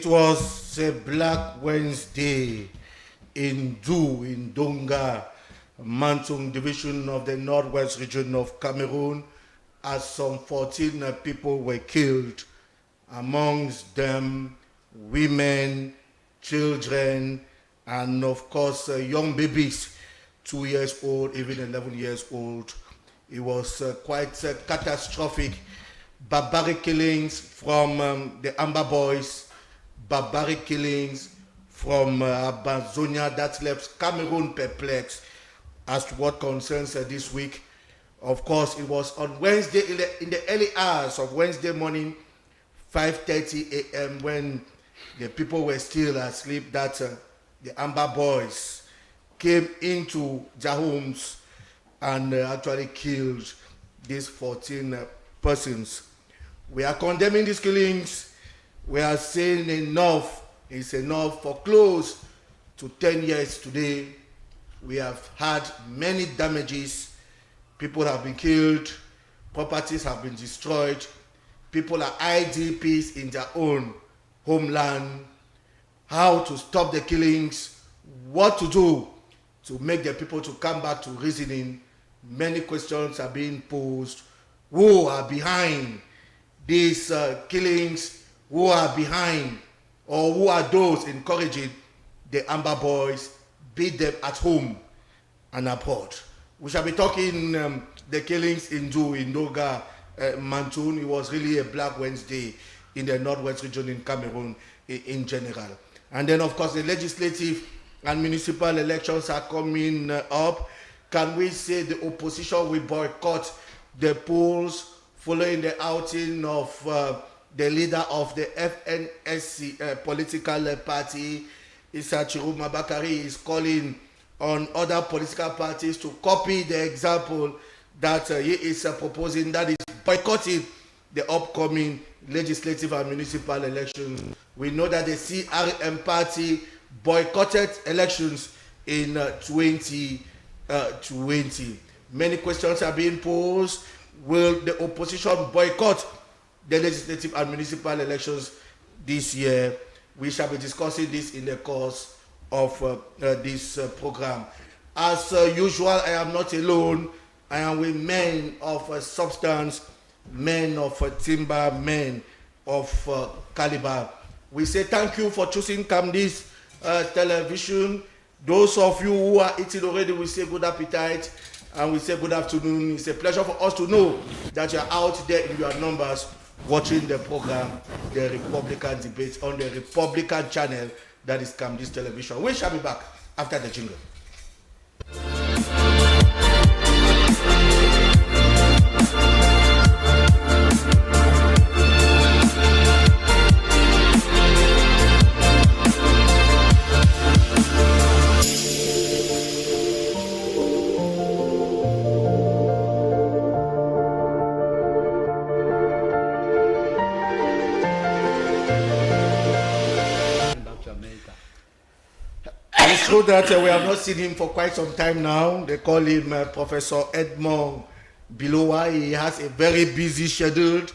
It was a Black Wednesday in Donga Mantung division of the northwest region of Cameroon, as some 14 people were killed, amongst them women, children, and of course young babies, 2 years old, even 11 years old. It was quite catastrophic. Barbaric killings from the Amber Boys, barbaric killings from Amazonia that left Cameroon perplexed as to what concerns this week. Of course, it was on Wednesday, in the early hours of Wednesday morning, 5:30 a.m., when the people were still asleep, that the Amber Boys came into their homes and actually killed these 14 persons. We are condemning these killings. We are saying enough is enough. For close to 10 years today, we have had many damages. People have been killed, properties have been destroyed, people are IDPs in their own homeland. How to stop the killings, what to do to make the people to come back to reasoning. Many questions are being posed. Who are behind these killings? Who are behind, or who are those encouraging the Amber Boys? Beat them at home and abroad. We shall be talking the killings in Donga Mantung. It was really a Black Wednesday in the northwest region in Cameroon in general. And then, of course, the legislative and municipal elections are coming up. Can we say the opposition will boycott the polls following the outing of the leader of the FNSC political party, Issa Chiruma Bakari, is calling on other political parties to copy the example that he is proposing, that is boycotting the upcoming legislative and municipal elections. We know that the CRM party boycotted elections in 2020. Many questions are being posed. Will the opposition boycott the legislative and municipal elections this year? We shall be discussing this in the course of this program. As usual, I am not alone. I am with men of substance, men of timber, men of caliber. We say thank you for choosing Camdis television. Those of you who are eating already, we say good appetite and we say good afternoon. It's a pleasure for us to know that you're out there in your numbers watching the program, the Republican debate, on the Republican channel that is Camdis television. We shall be back after the jingle. It's true that we have not seen him for quite some time now. They call him Professor Edmond Biloa. He has a very busy schedule,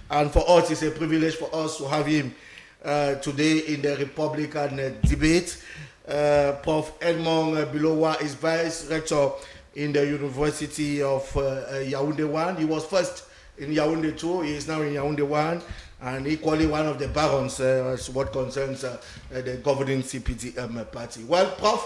and for us, it's a privilege for us to have him today in the Republican debate. Prof. Edmond Biloa is Vice Rector in the University of Yaoundé 1. He was first in Yaoundé 2. He is now in Yaoundé 1. And equally one of the barons as what concerns the governing CPDM party. Well, Prof,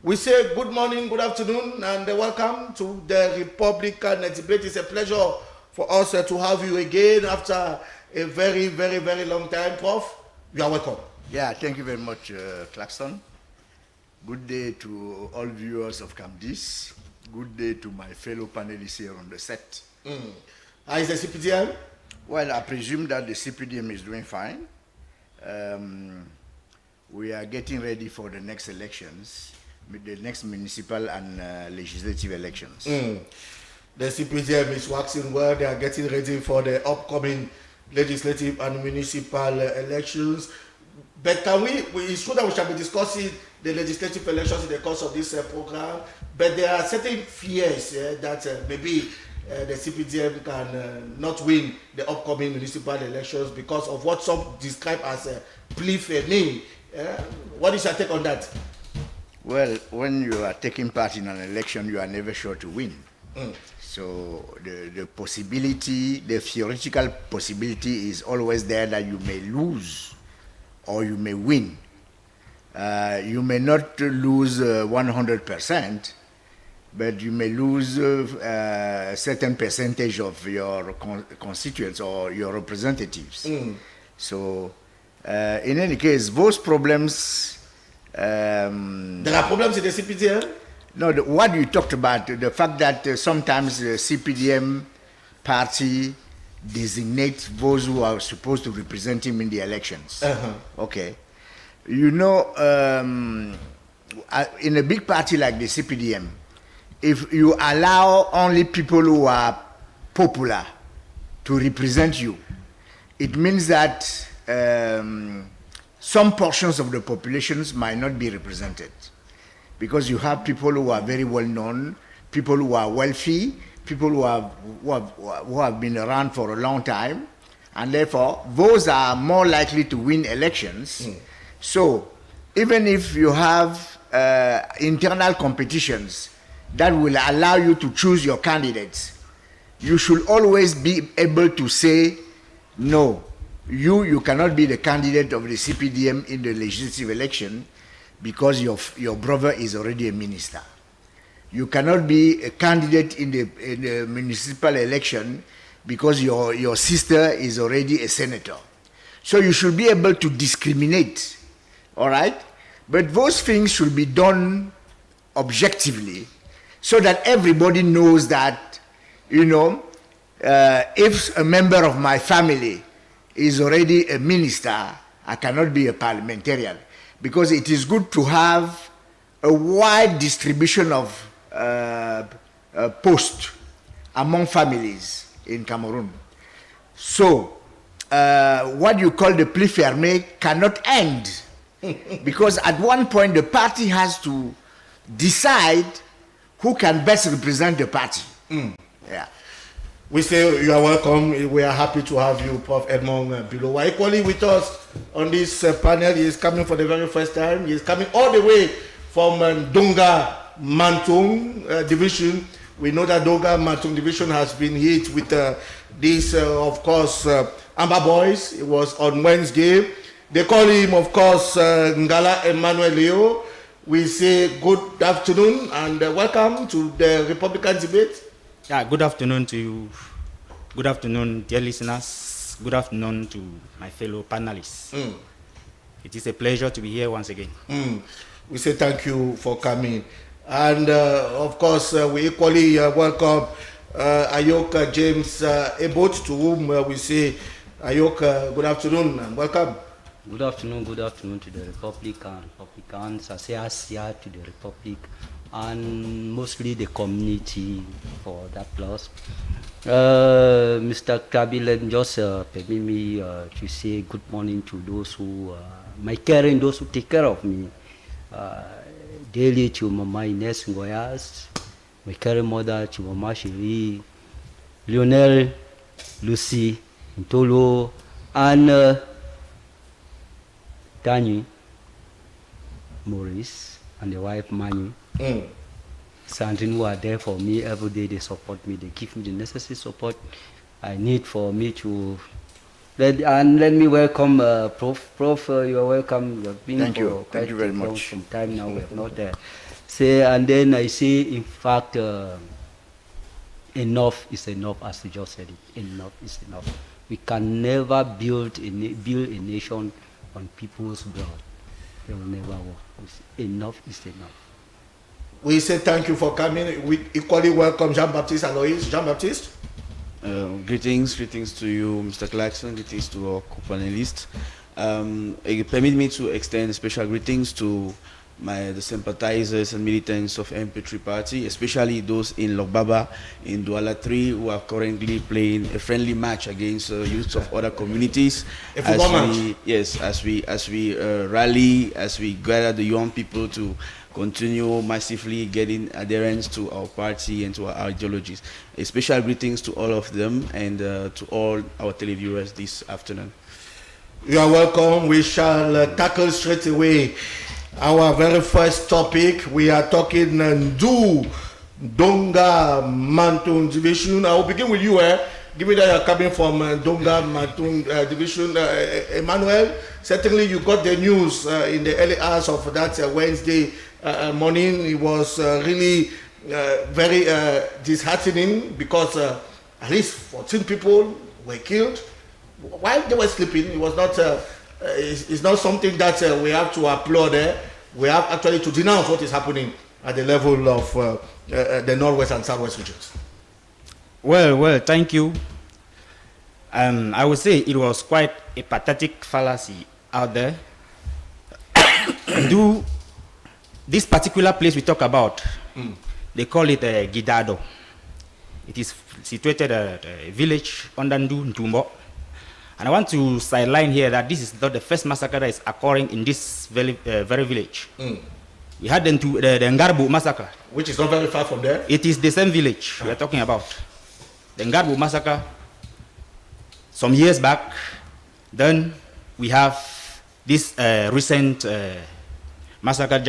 we say good morning, good afternoon, and welcome to the Republican debate. It's a pleasure for us to have you again after a very, very, very long time. Prof, you are welcome. Yeah, thank you very much, Clarkson. Good day to all viewers of Camdis. Good day to my fellow panelists here on the set. How is the CPDM? Well, I presume that the CPDM is doing fine. We are getting ready for the next elections, the next municipal and legislative elections. The CPDM is waxing well. They are getting ready for the upcoming legislative and municipal elections. But can it's true that we shall be discussing the legislative elections in the course of this program, but there are certain fears that maybe the CPDM can not win the upcoming municipal elections because of what some describe as plea fermé. What is your take on that? Well, when you are taking part in an election, you are never sure to win. So the possibility, the theoretical possibility is always there that you may lose or you may win. You may not lose 100%, but you may lose a certain percentage of your constituents or your representatives. So in any case, those problems... there are problems in the CPDM? No, what you talked about, the fact that sometimes the CPDM party designates those who are supposed to represent him in the elections. Okay. You know, in a big party like the CPDM, if you allow only people who are popular to represent you, it means that some portions of the populations might not be represented. Because you have people who are very well known, people who are wealthy, people who have been around for a long time, and therefore those are more likely to win elections. So even if you have internal competitions that will allow you to choose your candidates, you should always be able to say, no, you cannot be the candidate of the CPDM in the legislative election because your brother is already a minister. You cannot be a candidate in the municipal election because your sister is already a senator. So you should be able to discriminate, all right? But those things should be done objectively so that everybody knows that, you know, if a member of my family is already a minister, I cannot be a parliamentarian. Because it is good to have a wide distribution of posts among families in Cameroon. So, what you call the plea fermé cannot end. Because at one point the party has to decide who can best represent the party. Yeah. We say you are welcome. We are happy to have you, Prof. Edmond Biloa. Equally with us on this panel, he is coming for the very first time. He is coming all the way from Donga Mantung division. We know that Donga Mantung division has been hit with this, of course, Amber Boys. It was on Wednesday. They call him, of course, Ngala Emmanuel Leo. We say good afternoon and welcome to the Republican debate. Yeah, good afternoon to you. Good afternoon, dear listeners. Good afternoon to my fellow panelists. It is a pleasure to be here once again. We say thank you for coming. And of course, we equally welcome Ayuk James Ebot, to whom we say, Ayuk, good afternoon and welcome. Good afternoon to the Republicans, Asia to the Republic, and mostly the community for that plus. Mr. Tabi, let me just permit me to say good morning to those who, my caring, those who take care of me. Daily to Mama Ines Ngoyas, my caring mother to Mama Shiri, Lionel, Lucy, Ntolo, and Danny, Maurice, and the wife Manu. Something who are there for me every day. They support me. They give me the necessary support I need for me to. Let me welcome Prof. Prof, you are welcome. You have been Thank you very much. Some time now we are not there. Say, and then I say, in fact, enough is enough, as you just said it. Enough is enough. We can never build a nation on people's blood. They will never work. Enough is enough. We say thank you for coming. We equally welcome Jean-Baptiste Aloys. Jean-Baptiste? Greetings to you, Mr. Clarkson. Greetings to our co-panelists. Permit me to extend special greetings to the sympathizers and militants of MP3 Party, especially those in Lokbaba, in Douala 3, who are currently playing a friendly match against youths of other communities. As we rally, as we gather the young people to continue massively getting adherence to our party and to our ideologies. A special greetings to all of them and to all our televiewers this afternoon. You are welcome. We shall tackle straight away our very first topic. We are talking Donga Mantung division. I will begin with you. Given that you are coming from Donga Mantung division, Emmanuel, certainly you got the news in the early hours of that Wednesday morning. It was really very disheartening because at least 14 people were killed while they were sleeping. It was not. It's not something that we have to applaud. We have actually to denounce what is happening at the level of the Northwest and Southwest regions. Well, thank you. I would say it was quite a pathetic fallacy out there. This particular place we talk about, they call it Gidado. It is situated at a village under Ndumbo. And I want to sideline here that this is not the first massacre that is occurring in this very village. We had the Ngarbu massacre. Which is not very far from there. It is the same village we are talking about. The Ngarbu massacre some years back. Then we have this recent massacre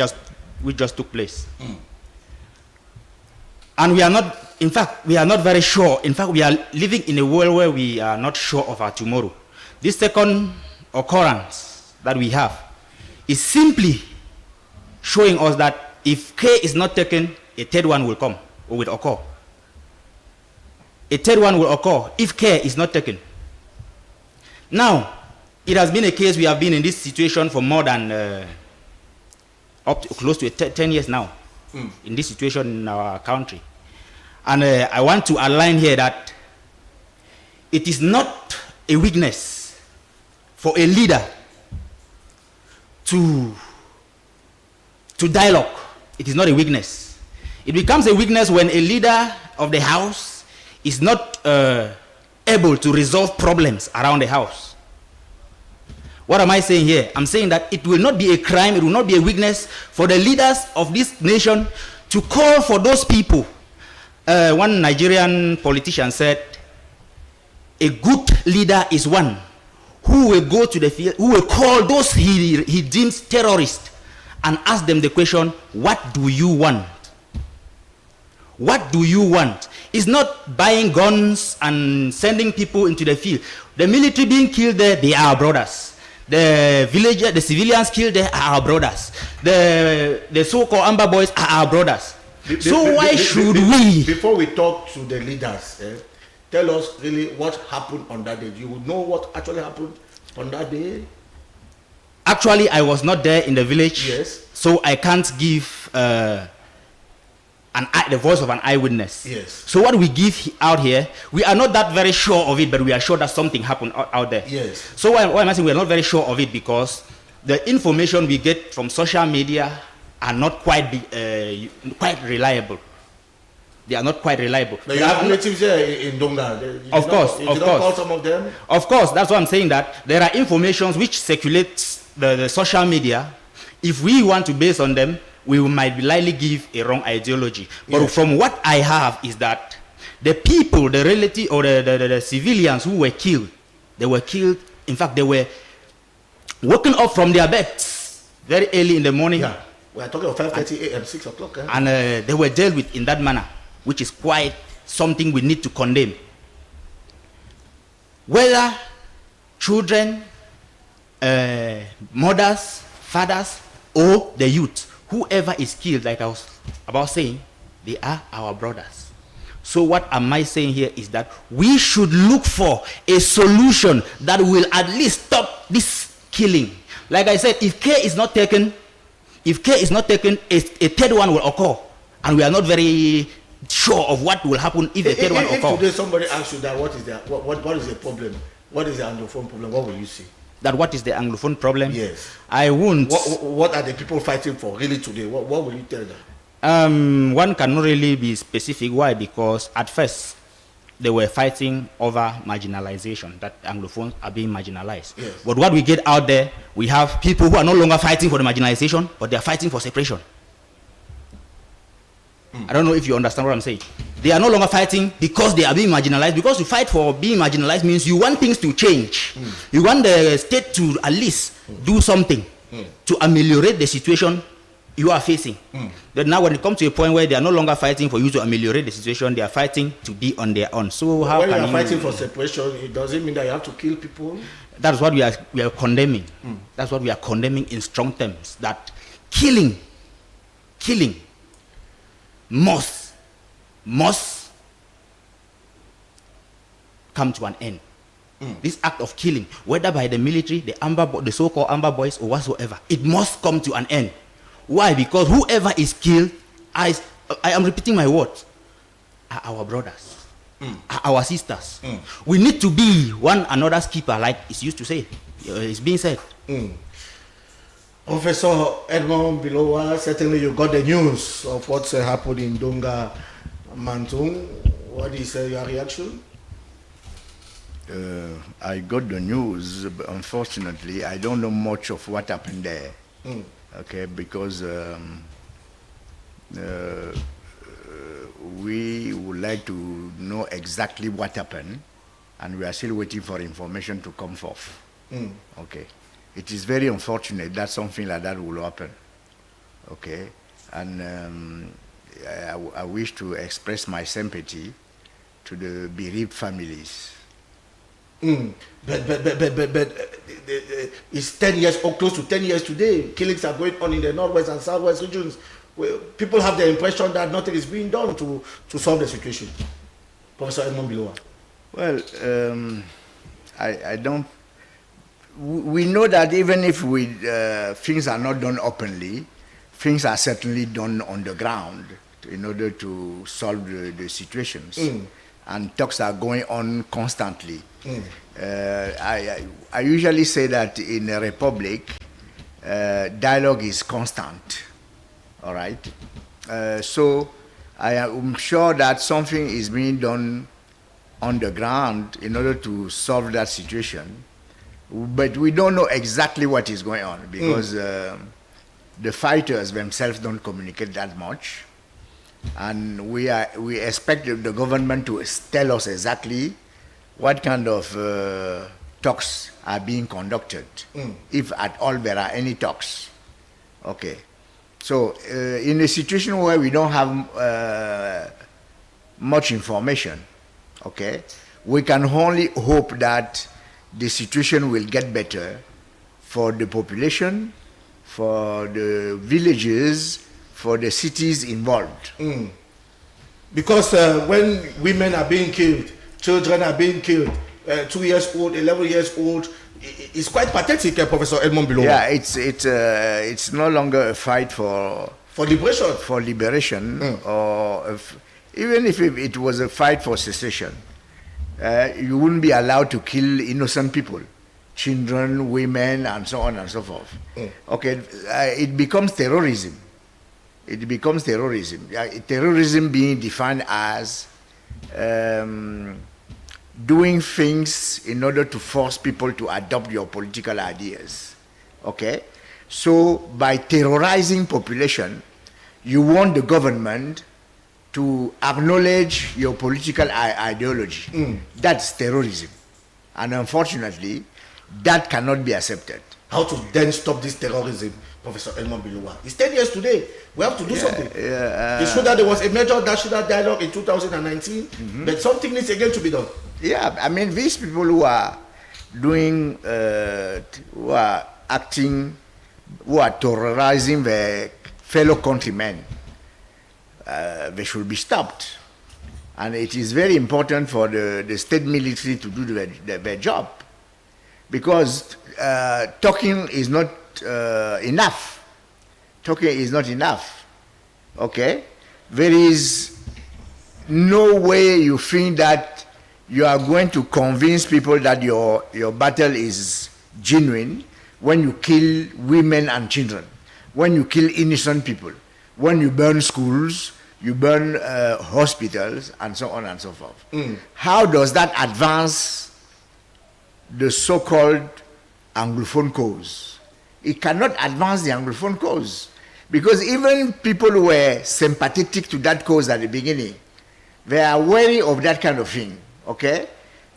which just took place. And we are not, in fact, we are not very sure. In fact, we are living in a world where we are not sure of our tomorrow. This second occurrence that we have is simply showing us that if care is not taken, a third one will come or will occur. A third one will occur if care is not taken. Now, it has been a case we have been in this situation for more than up to close to 10 years now in this situation in our country. And I want to align here that it is not a weakness for a leader to dialogue. It is not a weakness. It becomes a weakness when a leader of the house is not able to resolve problems around the house. What am I saying here? I'm saying that it will not be a crime, it will not be a weakness for the leaders of this nation to call for those people. One Nigerian politician said, a good leader is one who will go to the field, who will call those he deems terrorists and ask them the question, what do you want? What do you want? It's not buying guns and sending people into the field. The military being killed there, they are our brothers. The villagers, the civilians killed there are our brothers. The so-called Amber boys are our brothers. So why should we? Before we talk to the leaders, tell us really what happened on that day. Do you know what actually happened on that day? Actually, I was not there in the village. Yes. So I can't give the voice of an eyewitness. Yes. So what we give out here, we are not that very sure of it, but we are sure that something happened out there. Yes. So why am I saying we are not very sure of it? Because the information we get from social media are not quite reliable. They are not quite reliable. But you have relatives here in Donga. Of course. Call some of them? Of course, that's what I'm saying, that there are informations which circulate the social media. If we want to base on them, we might likely give a wrong ideology. But yes. From what I have is that the people, the relative or the civilians who were killed, they were killed. In fact, they were woken up from their beds very early in the morning. Yeah, we are talking of 5:30 a.m., 6 o'clock. And they were dealt with in that manner, which is quite something we need to condemn. Whether children, mothers, fathers, or the youth, whoever is killed, like I was about saying, they are our brothers. So what am I saying here is that we should look for a solution that will at least stop this killing. Like I said, if care is not taken, a third one will occur. And we are not very sure of what will happen if a third one occurs. If today somebody asks you that, what is the problem? What is the Anglophone problem? What will you say? That what is the Anglophone problem? Yes. I won't. What are the people fighting for really today? What will you tell them? One cannot really be specific. Why? Because at first they were fighting over marginalization, that Anglophones are being marginalized. Yes. But what we get out there, we have people who are no longer fighting for the marginalization, but they are fighting for separation. I don't know if you understand what I'm saying. They are no longer fighting because they are being marginalized. Because to fight for being marginalized means you want things to change. You want the state to at least do something to ameliorate the situation you are facing. But now when it comes to a point where they are no longer fighting for you to ameliorate the situation, they are fighting to be on their own. So how when can you are fighting for separation, it doesn't mean that you have to kill people? That's what we are condemning. That's what we are condemning in strong terms. That killing must come to an end. This act of killing, whether by the military, the so-called Amber Boys, or whatsoever, it must come to an end. Why? Because whoever is killed, I am repeating my words, are our brothers, are our sisters. We need to be one another's keeper, like it's used to say. It's being said. Professor Edmond Biloa, certainly you got the news of what's happened in Donga Mantung. What is your reaction? I got the news, but unfortunately, I don't know much of what happened there. Okay, because we would like to know exactly what happened, and we are still waiting for information to come forth. Okay, it is very unfortunate that something like that will happen. Okay, and I wish to express my sympathy to the bereaved families. But it's 10 years or close to 10 years today. Killings are going on in the northwest and southwest regions. Where people have the impression that nothing is being done to solve the situation. Professor Edmond Biloa. Well, I don't. We know that even if things are not done openly, things are certainly done on the ground in order to solve the situations. And talks are going on constantly. I usually say that in a republic, dialogue is constant. All right. So I am sure that something is being done on the ground in order to solve that situation. But we don't know exactly what is going on because the fighters themselves don't communicate that much. And we expect the government to tell us exactly what kind of talks are being conducted, if at all there are any talks. Okay. So in a situation where we don't have much information, okay, we can only hope that the situation will get better for the population, for the villages, for the cities involved. Because when women are being killed, children are being killed, 2 years old, 11 years old, it's quite pathetic, Professor Edmond Biloa. Yeah, it's no longer a fight for liberation. For liberation, or even if it was a fight for secession, you wouldn't be allowed to kill innocent people, children, women, and so on and so forth. Okay, it becomes terrorism. It becomes terrorism. Terrorism being defined as doing things in order to force people to adopt your political ideas. Okay? So by terrorizing population, you want the government to acknowledge your political ideology. That's terrorism. And unfortunately, that cannot be accepted. How to then stop this terrorism, Professor Edmond Biloa? It's 10 years today. We have to do something. It's true that there was a major national dialogue in 2019, but something needs again to be done. Yeah, I mean, these people who are doing, who are acting, who are terrorizing their fellow countrymen, they should be stopped. And it is very important for the state military to do their job. Because talking is not enough. Talking is not enough. Okay? There is no way you think that you are going to convince people that your battle is genuine when you kill women and children, when you kill innocent people, when you burn schools, you burn hospitals, and so on and so forth. How does that advance the so-called Anglophone cause? It cannot advance the Anglophone cause, because even people who were sympathetic to that cause at the beginning, they are wary of that kind of thing, okay?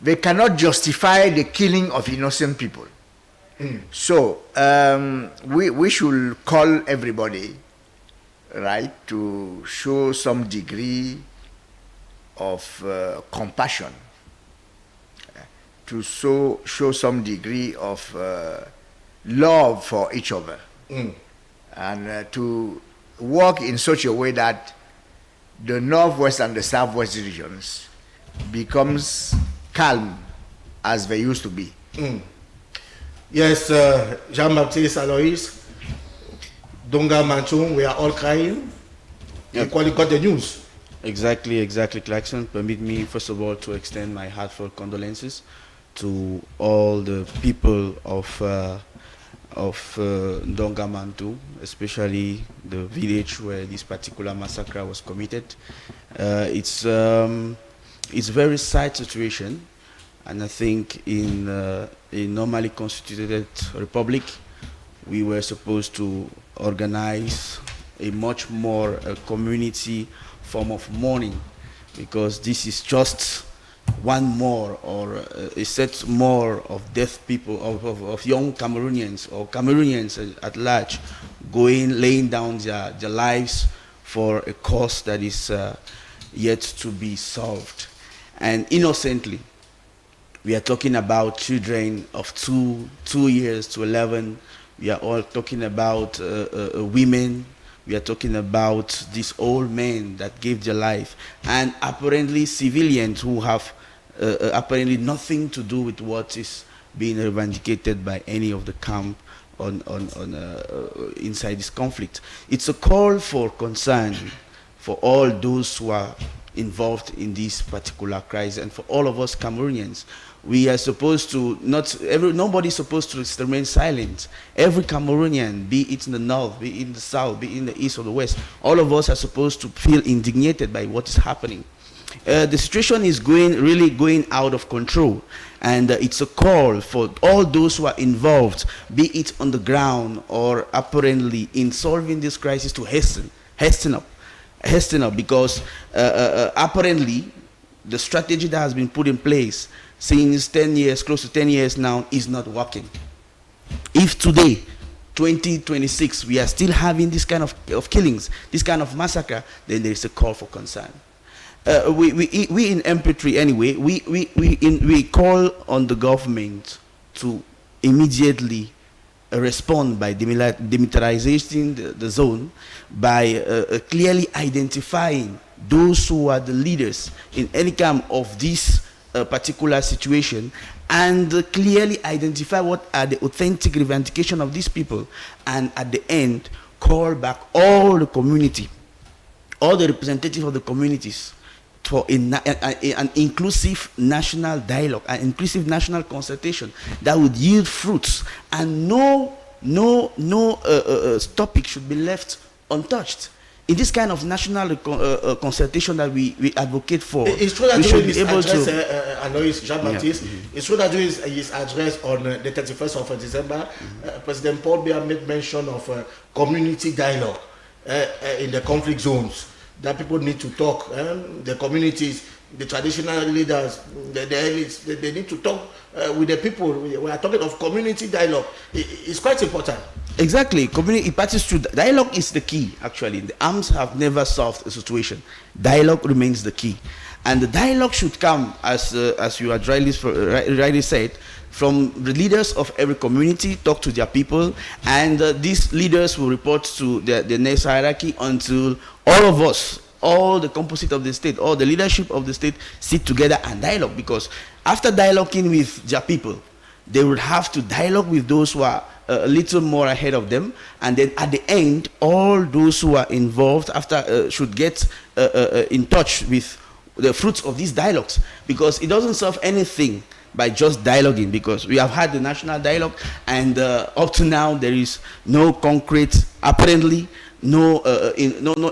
They cannot justify the killing of innocent people. So we should call everybody, right, to show some degree of compassion, to show some degree of love for each other, and to work in such a way that the northwest and the southwest regions becomes calm as they used to be. Yes, Jean-Baptiste, Aloys, Donga Mantung, we are all crying. Yep. Equally got the news. Exactly, Clarkson. Permit me, first of all, to extend my heartfelt condolences to all the people of Donga Mantung, especially the village where this particular massacre was committed. It's a very sad situation, and I think in a normally constituted republic, we were supposed to organize a much more community form of mourning, because this is just one more or a set more of deaf people, of young Cameroonians or Cameroonians at large laying down their lives for a cause that is yet to be solved. And innocently, we are talking about children of 2 years to 11. We are all talking about women. We are talking about these old men that gave their life, and apparently civilians who have apparently nothing to do with what is being revendicated by any of the camp inside this conflict. It's a call for concern for all those who are involved in this particular crisis, and for all of us Cameroonians. We are supposed to nobody's supposed to remain silent. Every Cameroonian, be it in the north, be it in the south, be it in the east or the west, all of us are supposed to feel indignated by what is happening. The situation is really going out of control, and it's a call for all those who are involved, be it on the ground or apparently in solving this crisis, to hasten up, because apparently the strategy that has been put in place since 10 years, close to 10 years now, is not working. If today, 2026, we are still having this kind of killings, this kind of massacre, then there is a call for concern. We in MP3 anyway, we call on the government to immediately respond by demilitarizing the zone, by clearly identifying those who are the leaders in any camp of this particular situation, and clearly identify what are the authentic revendication of these people, and at the end call back all the community, all the representatives of the communities, for an inclusive national dialogue, an inclusive national consultation that would yield fruits, and no topic should be left untouched. In this kind of national consultation that we advocate for, it's true that we should his be able address, to. Aloys, Jean-Baptiste, it's true that during his address on the 31st of December, President Paul Biya made mention of community dialogue in the conflict zones, that people need to talk. The communities, the traditional leaders, the elites, they need to talk with the people. We are talking of community dialogue. It's quite important. Exactly. Community parties to dialogue is the key, actually. The arms have never solved a situation. Dialogue remains the key. And the dialogue should come, as you had rightly said, from the leaders of every community, talk to their people, and these leaders will report to the next hierarchy until all of us, all the composite of the state, all the leadership of the state sit together and dialogue. Because after dialoguing with their people, they would have to dialogue with those who are a little more ahead of them, and then at the end, all those who are involved should get in touch with the fruits of these dialogues, because it doesn't serve anything by just dialoguing, because we have had the national dialogue, and up to now there is no concrete, apparently no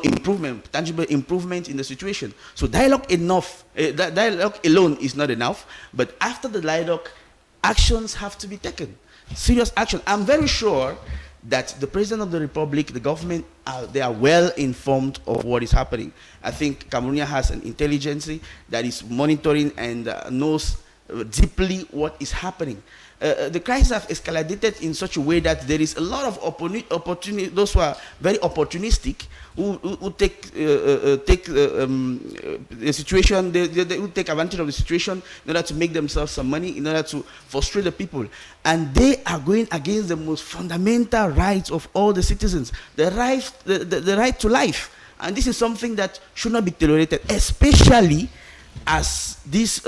improvement, tangible improvement in the situation. So dialogue alone is not enough, but after the dialogue, actions have to be taken. Serious action. I'm very sure that the President of the Republic, the government, they are well informed of what is happening. I think Cameroon has an intelligence that is monitoring and knows deeply what is happening. The crisis have escalated in such a way that there is a lot of opportunity, those who are very opportunistic, who take the situation, they will take advantage of the situation in order to make themselves some money, in order to frustrate the people. And they are going against the most fundamental rights of all the citizens, the right to life. And this is something that should not be tolerated, especially as these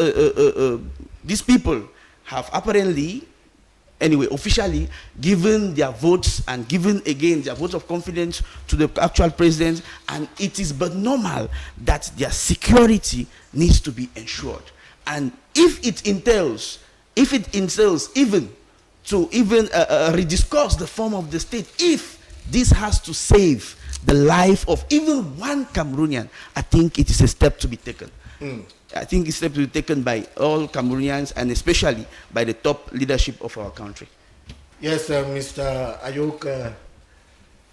people have apparently, anyway, officially given their votes and given again their votes of confidence to the actual president, and it is but normal that their security needs to be ensured. And if it entails even to rediscuss the form of the state, if this has to save the life of even one Cameroonian, I think it is a step to be taken. I think it's step to be taken by all Cameroonians and especially by the top leadership of our country. Yes, Mr. Ayuk,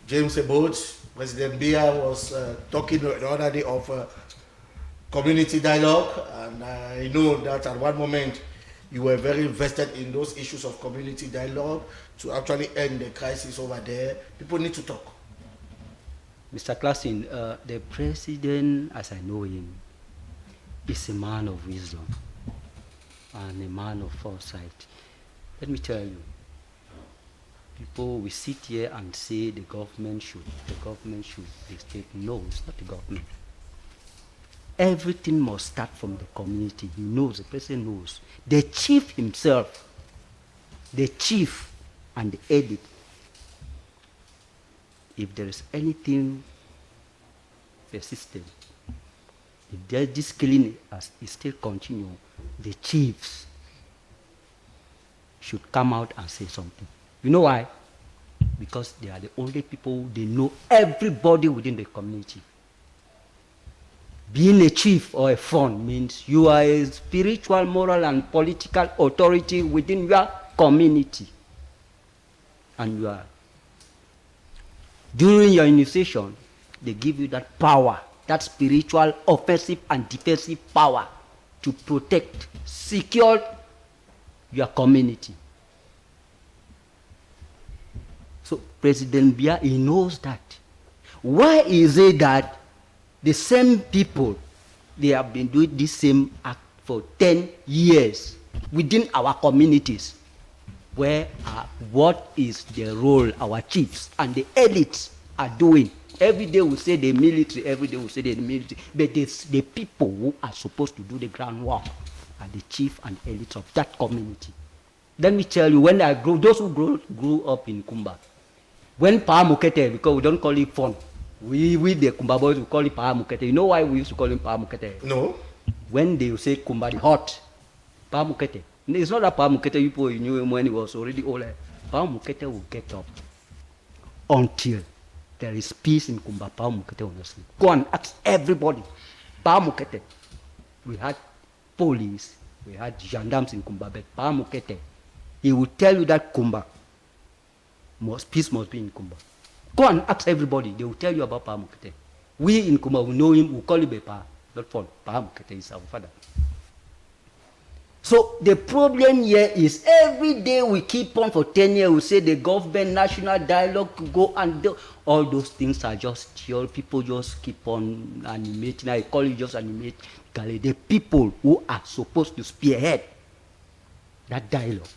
James Ebot, President Biya was talking the other day of community dialogue, and I know that at one moment you were very invested in those issues of community dialogue to actually end the crisis over there. People need to talk. Mr. Clarkson, the president, as I know him, is a man of wisdom and a man of foresight. Let me tell you, people will sit here and say the government should, the state. No, it's not the government. Everything must start from the community. He knows, the president knows. The chief himself, the chief and the edit, if there is anything persistent, if this killing is still continuing, the chiefs should come out and say something. You know why? Because they are the only people, they know everybody within the community. Being a chief or a fund means you are a spiritual, moral, and political authority within your community. And you are. During your initiation, they give you that power, that spiritual, offensive, and defensive power to protect, secure your community. So President Biya, he knows that. Why is it that the same people, they have been doing this same act for 10 years within our communities? What is the role our chiefs and the elites are doing? Every day we say the military, every day we say the military, but it's the people who are supposed to do the groundwork are the chief and elites of that community. Let me tell you, when I grew, those who grew up in Kumba, when Pa Mukete, because we don't call it fun, we the Kumba boys, we call it Pa Mukete. You know why we used to call him Pa Mukete? No. When they say Kumba the hot, Pa Mukete. It's not that Pa Mukete people knew him when he was already old. Pa Mukete will get up until there is peace in Kumba. Pa Mukete will not sleep. Go and ask everybody. Pa Mukete. We had police, we had gendarmes in Kumba, but Pa Mukete, he will tell you that Kumba, peace must be in Kumba. Go and ask everybody. They will tell you about Pa Mukete. We in Kumba, we know him, we call him Pa, not fun. Pa Mukete is our father. So the problem here is every day we keep on for 10 years, we say the government, national dialogue, go and do. All those things are just, people just keep on animating. I call it just animate. The people who are supposed to spearhead that dialogue,